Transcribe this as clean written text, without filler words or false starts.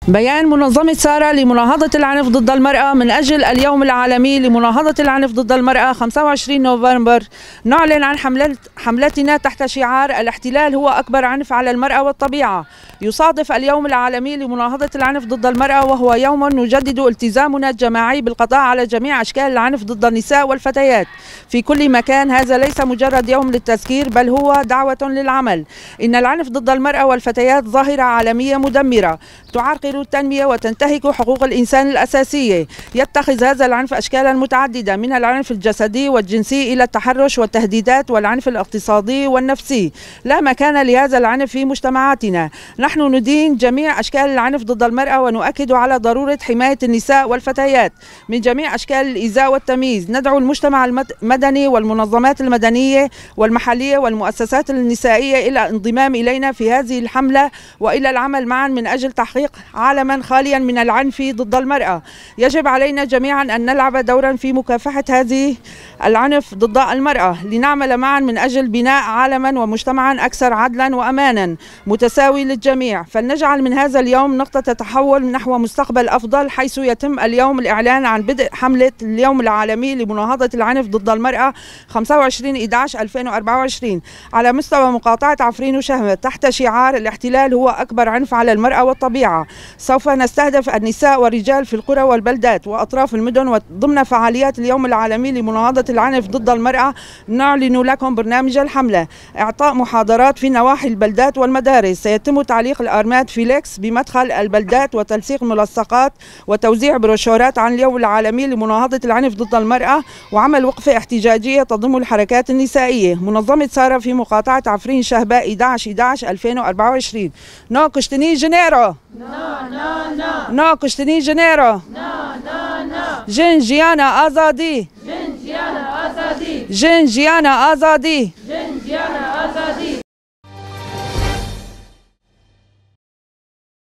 بيان منظمة سارة لمناهضة العنف ضد المرأة من أجل اليوم العالمي لمناهضة العنف ضد المرأة 25 نوفمبر. نعلن عن حملتنا تحت شعار الاحتلال هو أكبر عنف على المرأة والطبيعة. يصادف اليوم العالمي لمناهضة العنف ضد المرأة وهو يوم نجدد التزامنا الجماعي بالقضاء على جميع أشكال العنف ضد النساء والفتيات في كل مكان. هذا ليس مجرد يوم للتذكير بل هو دعوة للعمل. إن العنف ضد المرأة والفتيات ظاهرة عالمية مدمرة تعرقل التنمية وتنتهك حقوق الإنسان الأساسية. يتخذ هذا العنف أشكالا متعددة من العنف الجسدي والجنسي إلى التحرش والتهديدات والعنف الاقتصادي والنفسي. لا مكان لهذا العنف في مجتمعاتنا. نحن ندين جميع أشكال العنف ضد المرأة ونؤكد على ضرورة حماية النساء والفتيات من جميع أشكال الإيذاء والتمييز. ندعو المجتمع المدني والمنظمات المدنية والمحلية والمؤسسات النسائية إلى الانضمام إلينا في هذه الحملة وإلى العمل معا من أجل تحقيق عالما خاليا من العنف ضد المرأة. يجب علينا جميعا أن نلعب دورا في مكافحة هذه العنف ضد المرأة لنعمل معا من أجل بناء عالما ومجتمعا أكثر عدلا وأمانا متساوي للجميع. فلنجعل من هذا اليوم نقطة تحول نحو مستقبل أفضل، حيث يتم اليوم الإعلان عن بدء حملة اليوم العالمي لمناهضة العنف ضد المرأة 25/11/2024 على مستوى مقاطعة عفرين وشهوة تحت شعار الاحتلال هو أكبر عنف على المرأة والطبيعة. سوف نستهدف النساء والرجال في القرى والبلدات وأطراف المدن وضمن فعاليات اليوم العالمي لمناهضة العنف ضد المرأة. نعلن لكم برنامج الحملة: إعطاء محاضرات في نواحي البلدات والمدارس. سيتم تعليق الأرمات فيليكس بمدخل البلدات وتلصيق ملصقات وتوزيع بروشورات عن اليوم العالمي لمناهضة العنف ضد المرأة وعمل وقفة احتجاجية تضم الحركات النسائية. منظمة سارة في مقاطعة عفرين شهباء 11/11/2024. نو كشتني جنيرو. نو كشتني جنيرو. جن جيانا آزادي. جن جيانا آزادي.